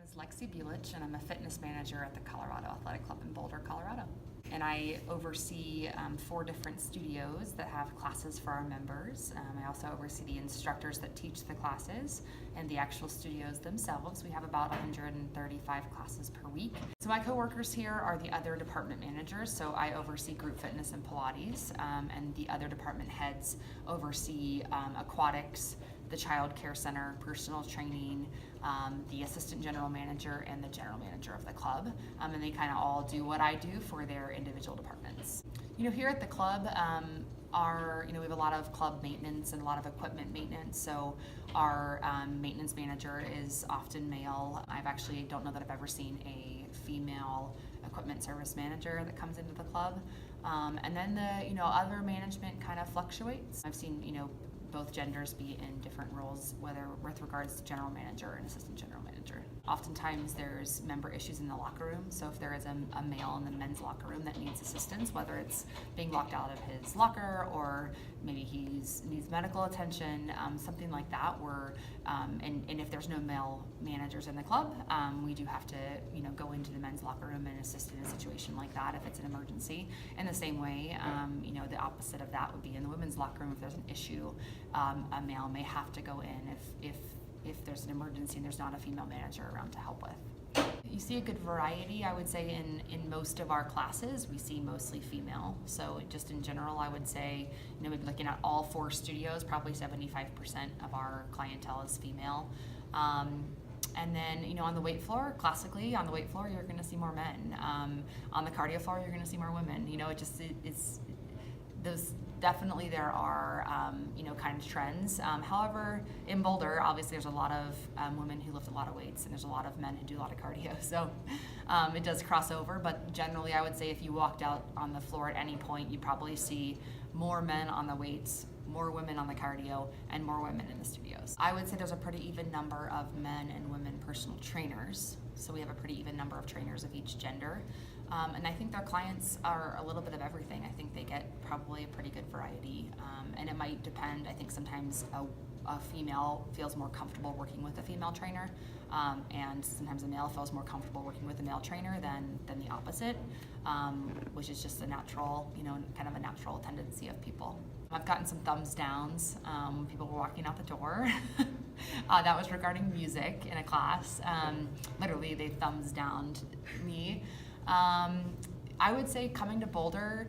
is Lexi Bulich, and I'm a fitness manager at the Colorado Athletic Club in Boulder, Colorado. And I oversee 4 different studios that have classes for our members. I also oversee the instructors that teach the classes and the actual studios themselves. We have about 135 classes per week. So my coworkers here are the other department managers. So I oversee group fitness and Pilates, and the other department heads oversee aquatics, the child care center, personal training, the assistant general manager, and the general manager of the club. And they kind of all do what I do for their individual departments. Here at the club, we have a lot of club maintenance and a lot of equipment maintenance. So our maintenance manager is often male. Don't know that I've ever seen a female equipment service manager that comes into the club. And then the other management kind of fluctuates. I've seen both genders be in different roles, whether with regards to general manager and assistant general manager. Oftentimes there's member issues in the locker room, so if there is a male in the men's locker room that needs assistance, whether it's being locked out of his locker or maybe he needs medical attention, something like that, and if there's no male managers in the club, we do have to go into the men's locker room and assist in a situation like that if it's an emergency. In the same way, the opposite of that would be in the women's locker room. If there's an issue, a male may have to go in if there's an emergency and there's not a female manager around to help with. You see a good variety, I would say, in most of our classes. We see mostly female. So just in general, I would say, maybe looking at all 4 studios, probably 75% of our clientele is female. And then, on the weight floor, classically, on the weight floor, you're going to see more men. On the cardio floor, you're going to see more women. There are kind of trends. However, in Boulder, obviously there's a lot of women who lift a lot of weights, and there's a lot of men who do a lot of cardio. So it does cross over, but generally I would say if you walked out on the floor at any point, you'd probably see more men on the weights, more women on the cardio, and more women in the studios. I would say there's a pretty even number of men and women personal trainers. So we have a pretty even number of trainers of each gender. And I think their clients are a little bit of everything. I think they get probably a pretty good variety. And it might depend. I think sometimes a female feels more comfortable working with a female trainer. And sometimes a male feels more comfortable working with a male trainer than the opposite, which is just a natural, kind of a natural tendency of people. I've gotten some thumbs downs when people were walking out the door. That was regarding music in a class. Literally, they thumbs downed me. I would say coming to Boulder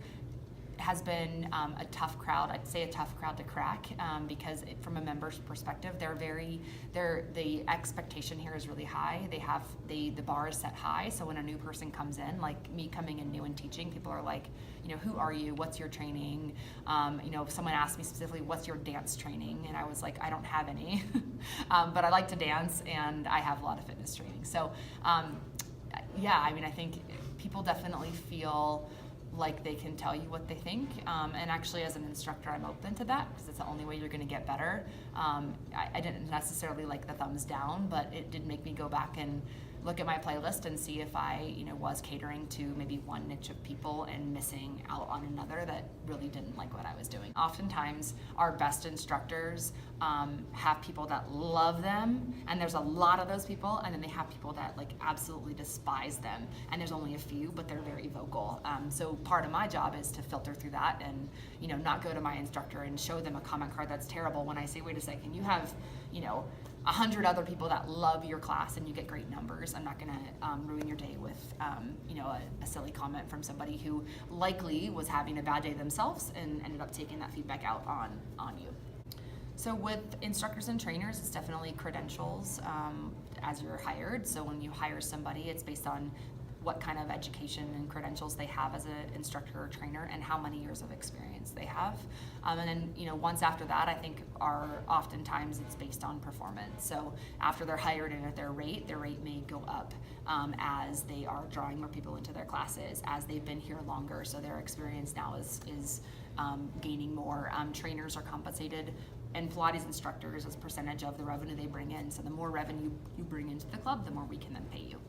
has been a tough crowd. I'd say a tough crowd to crack because from a member's perspective, the expectation here is really high. The bar is set high. So when a new person comes in, like me coming in new and teaching, people are like, who are you? What's your training? If someone asked me specifically, what's your dance training? And I was like, I don't have any, but I like to dance and I have a lot of fitness training. So I think people definitely feel like they can tell you what they think, and actually as an instructor I'm open to that because it's the only way you're going to get better. I didn't necessarily like the thumbs down, but it did make me go back and look at my playlist and see if I was catering to maybe one niche of people and missing out on another that really didn't like what I was doing. Oftentimes our best instructors have people that love them, and there's a lot of those people, and then they have people that absolutely despise them, and there's only a few, but they're very vocal. So part of my job is to filter through that and not go to my instructor and show them a comment card that's terrible when I say, wait a second, you have 100 other people that love your class and you get great numbers. I'm not going to ruin your day with a silly comment from somebody who likely was having a bad day themselves and ended up taking that feedback out on you. So with instructors and trainers, it's definitely credentials as you're hired. So when you hire somebody, it's based on what kind of education and credentials they have as an instructor or trainer and how many years of experience they have. And then, once after that, I think oftentimes it's based on performance. So after they're hired and at their rate may go up as they are drawing more people into their classes, as they've been here longer, so their experience now is gaining more. Trainers are compensated, and Pilates instructors as percentage of the revenue they bring in. So the more revenue you bring into the club, the more we can then pay you.